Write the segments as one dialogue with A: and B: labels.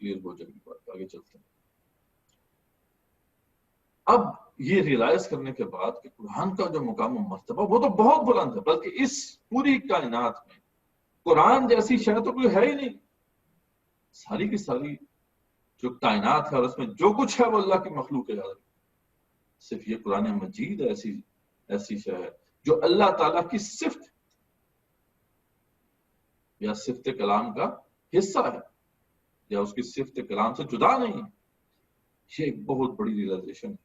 A: Clear ہو جائے گی بات. آگے چلتے ہیں. اب یہ ریئلائز کرنے کے بعد کہ قرآن کا جو مقام و مرتبہ وہ تو بہت بلند ہے، بلکہ اس پوری کائنات میں قرآن جیسی شے تو کوئی ہے ہی نہیں. ساری کی ساری جو کائنات ہے اور اس میں جو کچھ ہے وہ اللہ کی مخلوق ہے. صرف یہ قرآن مجید ایسی شے ہے جو اللہ تعالیٰ کی صفت یا صفت کلام کا حصہ ہے، یا اس کی صفت کلام سے جدا نہیں ہے. یہ ایک بہت بڑی ریئلائزیشن ہے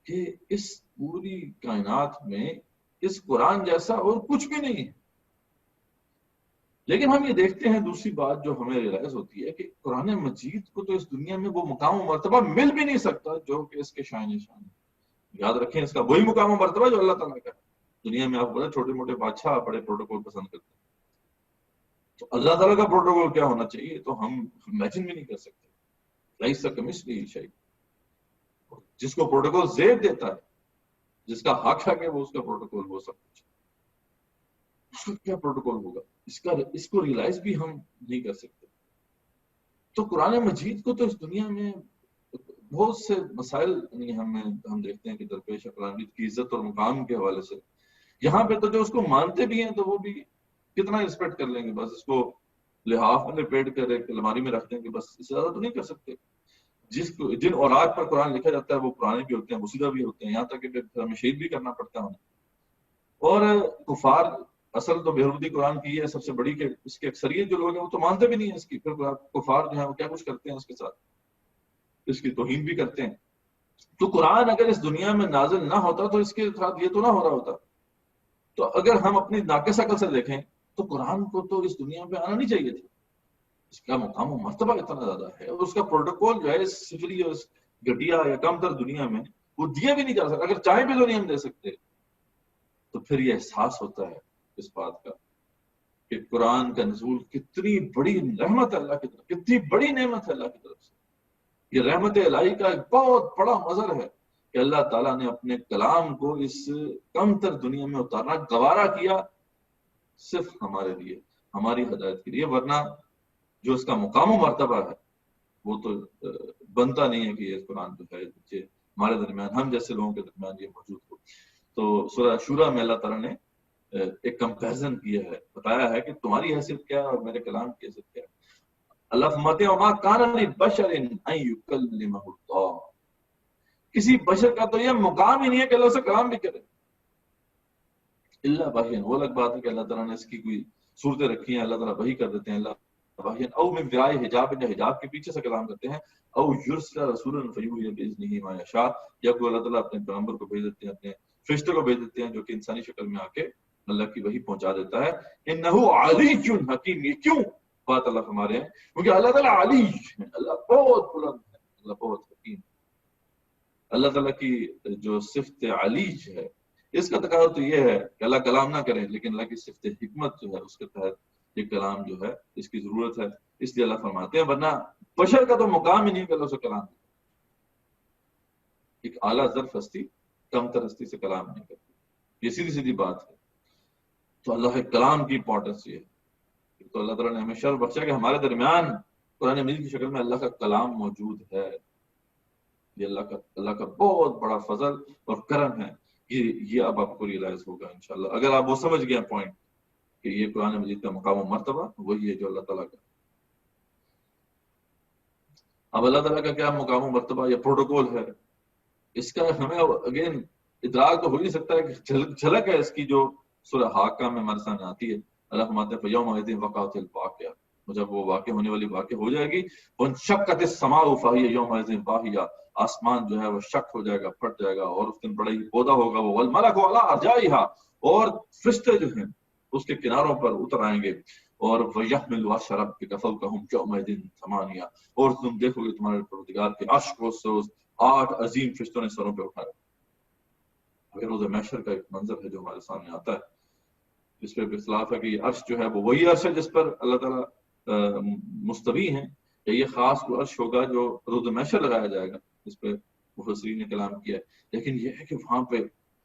A: کہ اس پوری کائنات میں اس قرآن جیسا اور کچھ بھی نہیں ہے. لیکن ہم یہ دیکھتے ہیں دوسری بات جو ہمیں ریئلائز ہوتی ہے کہ قرآن مجید کو تو اس دنیا میں وہ مقام و مرتبہ مل بھی نہیں سکتا جو کہ اس کے شان شان ہے. یاد رکھیں اس کا وہی مقام و مرتبہ جو اللہ تعالیٰ کا ہے. دنیا میں آپ بڑے چھوٹے موٹے بادشاہ بڑے پروٹوکول پسند کرتے ہیں، تو اللہ تعالیٰ کا پروٹوکول کیا ہونا چاہیے تو ہم امیجن بھی نہیں کر سکتے. ليس كمثله شيء. جس کو پروٹوکول زیب دیتا ہے، جس کا حق ہے کہ وہ اس کا پروٹوکول وہ سب کچھ، اس کا کیا پروٹوکول ہوگا، اس کو ریئلائز بھی ہم نہیں کر سکتے. تو قرآن مجید کو تو اس دنیا میں بہت سے مسائل ہم دیکھتے ہیں کہ درپیش ہے قرآن مجید کی عزت اور مقام کے حوالے سے. یہاں پہ تو جو اس کو مانتے بھی ہیں تو وہ بھی کتنا رسپیکٹ کر لیں گے، بس اس کو لحاف میں لپیٹ کر ایک الماری میں رکھ دیں گے، بس اس سے زیادہ تو نہیں کر سکتے. جن اوراق پر قرآن لکھا جاتا ہے وہ پرانے بھی ہوتے ہیں، بسیدہ بھی ہوتے ہیں، یہاں تک کہ ہمیں شہید بھی کرنا پڑتا ہے انہیں. اور کفار اصل تو بےحودی قرآن کی ہے سب سے بڑی، کہ اس کی اکثریت جو لوگ ہیں وہ تو مانتے بھی نہیں ہیں اس کی. پھر کفار جو ہیں وہ کیا کچھ کرتے ہیں اس کے ساتھ، اس کی توہین بھی کرتے ہیں. تو قرآن اگر اس دنیا میں نازل نہ ہوتا تو اس کے ساتھ یہ تو نہ ہو رہا ہوتا. تو اگر ہم اپنی ناقص عقل سے دیکھیں تو قرآن کو تو اس دنیا پہ آنا نہیں چاہیے تھا. اس کا مقام و مرتبہ اتنا زیادہ ہے اور اس کا پروٹوکول جو ہے اس صفری اور اس گھٹیا یا کم تر دنیا میں وہ دیا بھی نہیں جا سکتا. اگر چاہیں بھی تو نہیں ہم دے سکتے. تو پھر یہ احساس ہوتا ہے اس بات کا کہ قرآن کا نزول کتنی بڑی رحمت ہے اللہ کی طرف، کتنی بڑی نعمت ہے اللہ کی طرف سے. یہ رحمت الہی کا ایک بہت بڑا مظہر ہے کہ اللہ تعالیٰ نے اپنے کلام کو اس کم تر دنیا میں اتارنا گوارا کیا صرف ہمارے لیے، ہماری ہدایت کے لیے. ورنہ جو اس کا مقام و مرتبہ ہے وہ تو بنتا نہیں ہے کہ یہ قرآن جو ہے ہمارے درمیان، ہم جیسے لوگوں کے درمیان یہ موجود ہو. تو سورہ شورا میں اللہ تعالیٰ نے ایک کمپیرزن کیا ہے، بتایا ہے کہ تمہاری حیثیت کیا اور میرے کلام کی حیثیت کیا ہے. اللہ فرماتے ہیں وما کان لبشر ان یکلمہ اللہ، کسی بشر کا تو یہ مقام ہی نہیں ہے کہ اللہ سے کلام بھی کرے. اللہ وحی، وہ الگ بات ہے کہ اللہ تعالیٰ نے اس کی کوئی صورتیں رکھی ہیں، اللہ تعالیٰ وحی کر دیتے ہیں. اللہ وحی او من وراء حجاب، حجاب کے پیچھے سے کلام کرتے ہیں. او یرسل رسولا فیوحی باذنہ ما یشاء، یا کوئی اللہ تعالیٰ اپنے پیغمبر کو بھیج دیتے ہیں، اپنے فرشتے کو بھیج دیتے ہیں جو کہ انسانی شکل میں آ کے اللہ کی وحی پہنچا دیتا ہے. انہ علی حکیم، یہ کیوں بات اللہ ہمارے ہیں کیونکہ اللہ تعالیٰ علی ہے، اللہ بہت بلند ہے، اللہ بہت حکیم. اللہ تعالیٰ کی جو صفت علی ہے اس کا تقاضا تو یہ ہے کہ اللہ کلام نہ کرے، لیکن اللہ کی صفت حکمت جو ہے اس کے تحت یہ کلام جو ہے اس کی ضرورت ہے. اس لیے اللہ فرماتے ہیں ورنہ بشر کا تو مقام ہی نہیں کہ اللہ سے کلام کرے. ایک اعلیٰ ظرف ہستی کم تر ہستی سے کلام نہیں کرتی، یہ سیدھی سیدھی بات ہے. تو اللہ کے کلام کی امپورٹنس یہ ہے. تو اللہ تعالیٰ نے ہمیں شرف بخشا کہ ہمارے درمیان قرآن مجید کی شکل میں اللہ کا کلام موجود ہے. یہ اللہ کا بہت بڑا فضل اور کرم ہے. یہ اب آپ کو ریئلائز ہوگا انشاءاللہ اگر آپ وہ سمجھ گئے پوائنٹ کہ یہ قرآن مجید کا مقام و مرتبہ وہی ہے جو اللہ تعالیٰ کا. اب اللہ تعالیٰ کا کیا مقام و مرتبہ یا پروٹوکول ہے، اس کا ہمیں اگین ادراک تو ہو ہی سکتا ہے کہ جھلک ہے اس کی جو سورہ حاقہ میں ہمارے سامنے آتی ہے. اللہ فرماتے ہیں فَيَوْمَئِذٍ وَقَعَتِ الْوَاقِعَةُ، جب وہ واقع ہونے والی واقع ہو جائے گی. وَانشَقَّتِ السَّمَاءُ فَهِيَ يَوْمَئِذٍ وَاهِيَةٌ، آسمان جو ہے وہ شق ہو جائے گا، پھٹ جائے گا، اور اس دن بڑا ہی بودا ہوگا. وہ وَالْمَلَكُ عَلَىٰ أَرْجَائِهَا، اور فرشتے جو ہیں اس کے کناروں پر اتر آئیں گے. اور وَيَحْمِلُ عَرْشَ رَبِّكَ فَوْقَهُمْ يَوْمَئِذٍ ثَمَانِيَةٌ، اور تم دیکھو گے تمہارے پروردگار کے عرش کو اس 8 عظیم فرشتوں نے سروں پہ اٹھایا. اگر روز محشر کا ایک منظر ہے جو ہمارے سامنے آتا ہے، جس پہ اختلاف ہے کہ یہ عرش جو ہے وہ وہی عرش ہے جس پر اللہ تعالیٰ مستوی ہیں، یا یہ خاص کوئی عرش ہوگا جو روز محشر لگایا جائے گا، جس پہ مفسرین نے کلام کیا ہے. لیکن یہ ہے کہ وہاں پہ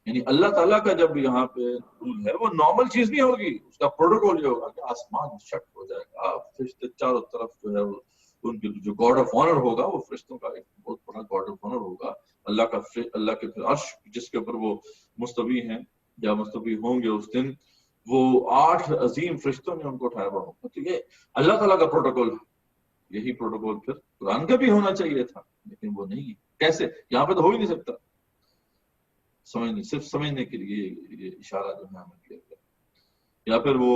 A: یعنی اللہ تعالیٰ کا جب یہاں پہ رول ہے وہ نارمل چیز نہیں ہوگی. اس کا پروٹوکول یہ ہوگا کہ آسمان شک ہو جائے گا، فرشتے چاروں طرف جو ہے وہ ان کے جو گاڈ آف آنر ہوگا وہ فرشتوں کا ایک بہت بڑا گاڈ آف آنر ہوگا، اللہ کے پھر عرش جس کے اوپر وہ مستوی ہیں یا مستوی ہوں گے اس دن، وہ 8 عظیم فرشتوں نے ان کو اٹھایا ہوا ہوگا۔ تو یہ اللہ تعالیٰ کا پروٹوکول ہے، یہی پروٹوکول پھر قرآن کا بھی ہونا چاہیے تھا، لیکن وہ نہیں ہے۔ کیسے؟ یہاں پہ تو ہو ہی نہیں سکتا، صرف سمجھنے کے لیے یہ اشارہ جو ہے ہمیں کیا گیا، یا پھر وہ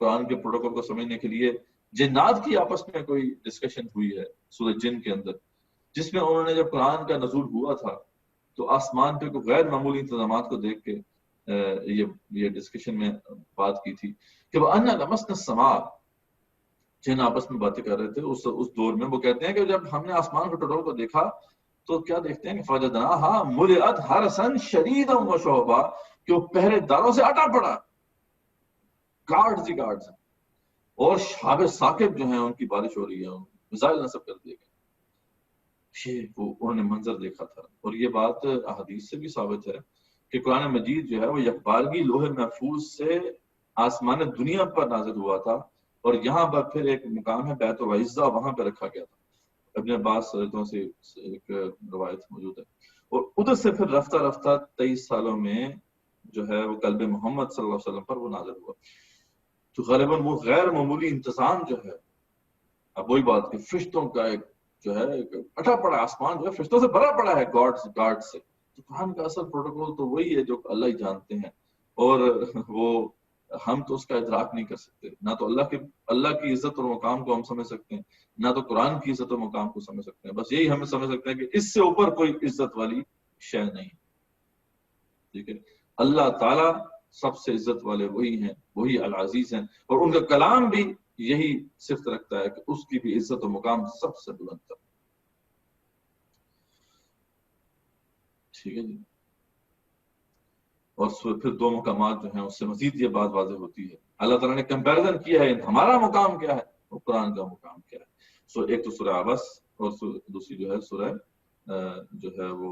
A: قرآن کے پروٹوکول کو سمجھنے کے لیے جنات کی آپس میں کوئی ڈسکشن ہوئی ہے سورہ جن کے اندر، جس میں انہوں نے جب قرآن کا نزول ہوا تھا تو آسمان پہ کوئی غیر معمولی انتظامات کو دیکھ کے یہ ڈسکشن میں بات کی تھی کہ وہ انا لمسنا السماء، جن آپس میں باتیں کر رہے تھے اس دور میں، وہ کہتے ہیں کہ جب ہم نے آسمان کے ٹوٹل کو دیکھا تو کیا دیکھتے ہیں کہ فوجدناها ملئت حرسا شدیدا وشہبا، کہ وہ پہرے داروں سے اٹا پڑا، گارڈز ہی گارڈز ہیں، اور شہاب ثاقب جو ہیں ان کی بارش ہو رہی ہے، میزائل نصب کر دیے گئے۔ یہ وہ انہوں نے منظر دیکھا تھا، اور یہ بات احادیث سے بھی ثابت ہے کہ قرآن مجید جو ہے وہ یکبارگی لوح محفوظ سے آسمان دنیا پر نازل ہوا تھا، اور یہاں پر پھر ایک مقام ہے بیت العزہ، وہاں پہ رکھا گیا تھا۔ ابن عباس سے ایک روایت موجود ہے، اور ادھر سے پھر رفتہ رفتہ 23 سالوں میں جو ہے وہ قلب محمد صلی اللہ علیہ وسلم پر وہ نازل ہوا۔ تو غالباً وہ غیر معمولی انتظام جو ہے، اب وہی بات کہ فرشتوں کا ایک جو ہے اٹھا پڑا آسمان جو ہے فرشتوں سے بھرا پڑا ہے، گارڈ سے۔ تو قرآن کا اصل پروٹوکول تو وہی ہے جو اللہ ہی جانتے ہیں، اور وہ ہم تو اس کا ادراک نہیں کر سکتے، نہ تو اللہ کی عزت اور مقام کو ہم سمجھ سکتے ہیں، نہ تو قرآن کی عزت اور مقام کو سمجھ سکتے ہیں۔ بس یہی ہمیں سمجھ سکتے ہیں کہ اس سے اوپر کوئی عزت والی شے نہیں، ٹھیک ہے۔ اللہ تعالیٰ سب سے عزت والے وہی ہیں، وہی العزیز ہیں، اور ان کا کلام بھی یہی صفت رکھتا ہے کہ اس کی بھی عزت و مقام سب سے بلند تر، ٹھیک ہے جی۔ اور پھر 2 مقامات جو ہیں اس سے مزید یہ بات واضح ہوتی ہے، اللہ تعالیٰ نے کمپیریزن کیا ہے ہمارا مقام کیا ہے اور قرآن کا مقام کیا ہے۔ ایک تو سورہ عبس اور دوسری جو ہے سورہ جو ہے وہ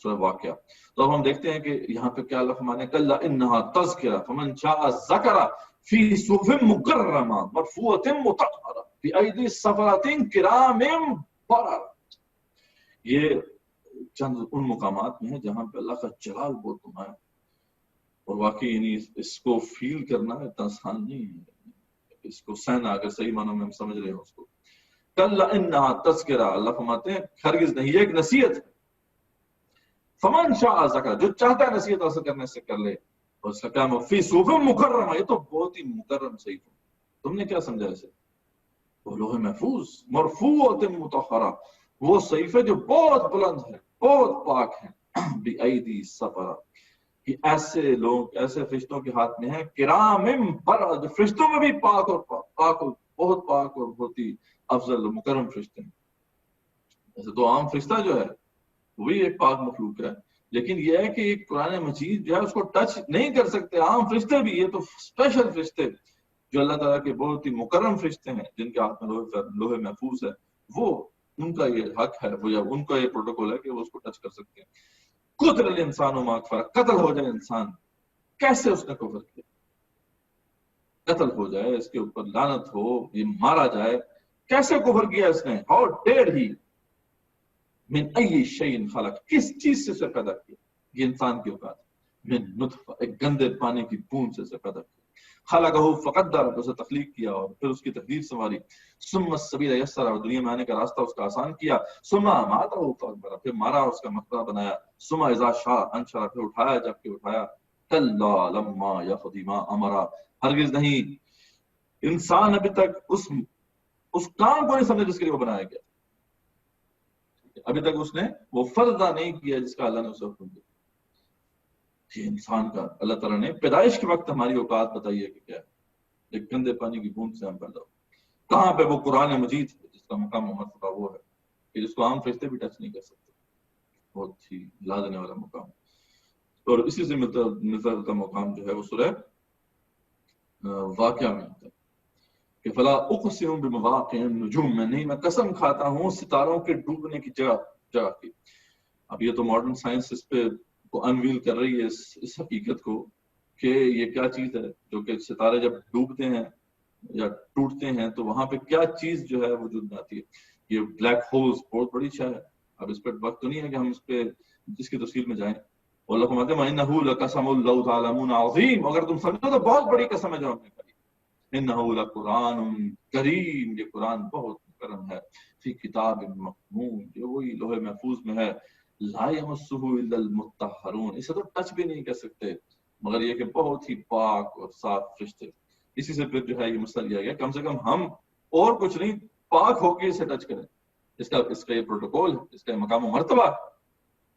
A: سورہ واقعہ۔ تو اب ہم دیکھتے ہیں کہ یہاں پہ کیا اللہ فرمانے کلا انہا تذکرہ فمن شاء ذکر فی صحف مکرمہ مرفوعۃ مطہرہ بأیدی سفرۃ کرام بررہ۔ یہ چند ان مقامات میں ہیں جہاں پہ اللہ کا جلال بہت نمایاں ہے، اور واقعی یعنی اس کو فیل کرنا اتنا آسان نہیں ہے، اس کو سہنا اگر صحیح معنوں میں ہم سمجھ رہے ہیں اس کو۔ کلا انہا تذکرہ، اللہ فرماتے ہیں ہرگز نہیں، یہ ایک نصیحت ہے۔ فمن شاء ذکر، جو چاہتا ہے نصیحت حاصل کرنے سے کر لے، اور اس کا کام فی صحف مکرمہ، یہ تو بہت ہی مکرم صحیح تم نے کیا سمجھا اسے؟ وہ لوح محفوظ مرفوعۃ مطہرہ، وہ صحیفے جو بہت بلند ہے، بہت پاک ہیں، بأیدی سفرہ، کہ ایسے لوگ ایسے فرشتوں کے ہاتھ میں ہیں، کرام بررہ، جو فرشتوں میں بھی پاک اور بہت پاک اور بہت ہی افضل مکرم فرشتے ہیں۔ ایسے تو عام فرشتہ جو ہے وہی ایک پاک مخلوق ہے، لیکن یہ ہے کہ قرآن مجید جو ہے اس کو ٹچ نہیں کر سکتے عام فرشتے بھی، یہ تو اسپیشل فرشتے جو اللہ تعالیٰ کے بہت ہی مکرم فرشتے ہیں، جن کے ہاتھ میں لوح محفوظ ہے، وہ ان کا یہ حق ہے، وہ یا ان کا یہ پروٹوکول ہے کہ وہ اس کو ٹچ کر سکتے ہیں۔ قتل الانسان ما اکفرہ، قتل ہو جائے انسان، کیسے اس نے کفر کیا، قتل ہو جائے، اس کے اوپر لعنت ہو، یہ مارا جائے، کیسے کفر کیا اس نے، ہاؤ ڈیئر ہی، من ای شیء خلق، کس چیز سے اسے پیدا کیا، یہ انسان کی اوقات ہے، من نطفہ، ایک گندے پانی کی بوند سے اسے پیدا کیا، خلقہ فقدر، اسے تخلیق کیا اور پھر اس کی تقدیر سنواری، ثم السبیل یسرہ، اور دنیا میں آنے کا راستہ اس کا آسان کیا، ثم اماتہ فاقبرہ، پھر مارا اس کا مقبرہ بنایا، ثم اذا شاء انشرہ، پھر اٹھایا جب کہ اٹھایا، کلا لما یقضی ما امرہ، ہرگز نہیں انسان ابھی تک اس کام کو نہیں سمجھا جس کے لیے وہ بنایا گیا، ابھی تک اس نے وہ فرض ادا نہیں کیا جس کا اللہ نے اسے حکم دیا۔ یہ انسان کا اللہ تعالیٰ نے پیدائش کے وقت ہماری اوقات بتائی ہے کہ کیا ہے، ایک گندے پانی کی بوند سے ہم پیدا ہو، کہاں پہ وہ قرآن مجید ہے جس کا مقام و مرتبہ وہ ہے کہ جس کو عام فرشتے بھی ٹچ نہیں کر سکتے، بہت ہی لا دینے والا مقام۔ اور اسی سے ملتا مقام جو ہے وہ سورہ واقعہ میں آتا ہے کہ فلا اقسم بمواقع النجوم، میں نہیں، میں قسم کھاتا ہوں ستاروں کے ڈوبنے کی جگہ کی۔ اب یہ تو ماڈرن سائنس اس پہ کو انویل کر رہی ہے اس حقیقت کو کہ یہ کیا چیز ہے جو کہ ستارے جب ڈوبتے ہیں یا ٹوٹتے ہیں تو وہاں پہ کیا چیز جو ہے وجود میں آتی ہے. یہ بلیک ہولز بہت بڑی شے ہے. اب اس پہ وقت تو نہیں ہے کہ ہم اس کی تفصیل میں جائیں. اللہ فرماتے ہیں وَإِنَّهُ لَقَسَمٌ لَوْ تَعْلَمُونَ عَظِيمٌ. اگر تم سمجھو تو بہت بڑی قسم ہے جو ہم نے کری. إِنَّهُ لَقُرْآنٌ کریم. یہ قرآن بہت کرم ہے. فی کتاب مکنون. یہ وہی لوح محفوظ میں ہے. لا يمسه الا المطهرون. اسے تو ٹچ بھی نہیں کر سکتے مگر یہ کہ بہت ہی پاک اور صاف فرشتے. اسی سے پھر جو ہے یہ مسئلہ لیا گیا کم سے کم ہم اور کچھ نہیں پاک ہو کے اسے ٹچ کریں. اس کا یہ پروٹوکول ہے, اس کا یہ مقام و مرتبہ,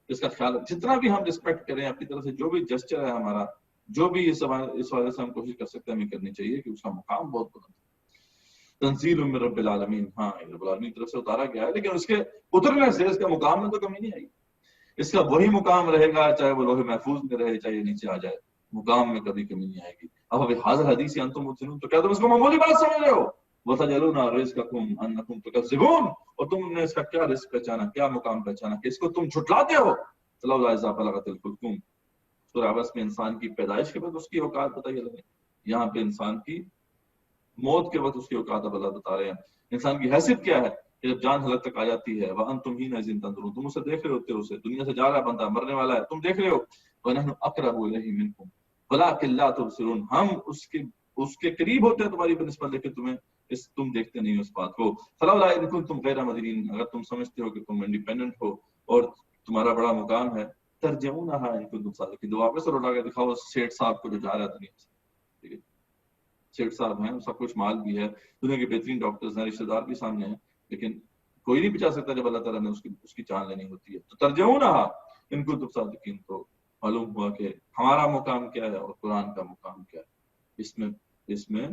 A: اس کا خیال جتنا بھی ہم رسپیکٹ کریں اپنی طرف سے, جو بھی جسچر ہے ہمارا, جو بھی اس حوالے سے ہم کوشش کر سکتے ہیں ہمیں کرنی چاہیے کہ اس کا مقام بہت بلند ہے. تنزیل من رب العالمین. ہاں رب العالمین کی طرف سے اتارا گیا ہے لیکن اس کے اترنے سے اس کا مقام میں تو کمی نہیں آئی. اس کا وہی مقام رہے گا چاہے وہ لوح محفوظ میں رہے چاہے نیچے آ جائے, مقام میں کبھی کمی نہیں آئے گی. اب ابھی حاضر حدیث انتم مدثرون, تو کیا تم اس کو معمولی بات سمجھ رہے ہو؟ وَتَجْعَلُونَ رِزْقَكُمْ أَنَّكُمْ تُكَذِّبُونَ. اور تم نے اس کا کیا رزق پہچانا, کیا مقام پہچانا کہ اس کو تم جھٹلاتے ہو. فَلَوْلَا إِذَا بَلَغَتِ الْحُلْقُومَ. سورہ عبس میں انسان کی پیدائش کے بعد اس کی اوقات بتائی جا رہی ہے. یہاں پہ انسان کی موت کے وقت اس کی اوقات اب اللہ بتا رہے ہیں. انسان کی حیثیت کیا ہے کہ جب جان حلق تک آ جاتی ہے وَأَنْتُمْ حِينَئِذٍ تَنظُرُونَ. تم اسے دیکھ رہے ہوتے ہو, اسے دنیا سے جا رہا ہے بندہ, مرنے والا ہے, تم دیکھ رہے ہو. وَنَحْنُ أَقْرَبُ إِلَيْهِ مِنْكُمْ وَلَٰكِن لَا تُبْصِرُونَ. ہم اس کے قریب ہوتے ہیں تمہاری بنسبت لیکن تم دیکھتے نہیں ہو اس بات کو. فَلَوْلَا إِن كُنتُمْ غَيْرَ مَدِينِينَ. اگر تم سمجھتے ہو کہ تم انڈیپینڈنٹ ہو اور تمہارا بڑا مقام ہے, ترجعونها إن كنتم صادقين. تو واپس لوٹا کے دکھاؤ سیٹھ صاحب کو جو جا رہا ہے دنیا سے. ٹھیک ہے, سیٹھ صاحب ہیں, سب کچھ مال بھی ہے, دنیا کے بہترین ڈاکٹرز ہیں, رشتے دار بھی سامنے ہیں, لیکن کوئی نہیں بچا سکتا جب اللہ تعالیٰ نے اس کی جان لینی ہوتی ہے. تو ترجعونها إن كنتم صادقين. تو معلوم ہوا کہ ہمارا مقام کیا ہے اور قرآن کا مقام کیا ہے. اس میں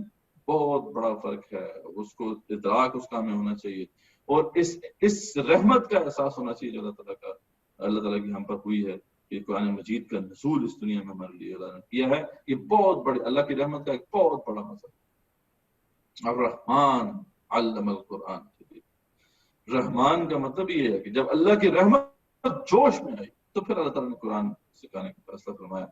A: بہت بڑا فرق ہے. اس کو ادراک اس کا ہمیں ہونا چاہیے اور اس رحمت کا احساس ہونا چاہیے جو اللہ تعالیٰ کی ہم پر ہوئی ہے کہ قرآن مجید کا نزول اس دنیا میں ہمارے لیے اللہ نے کیا ہے. یہ بہت بڑی اللہ کی رحمت کا ایک بہت بڑا مذہب. الرحمن علم القرآن. رحمان کا مطلب یہ ہے کہ جب اللہ کی رحمت جوش میں آئی تو پھر اللہ تعالیٰ نے قرآن سکھانے کا فیصلہ فرمایا.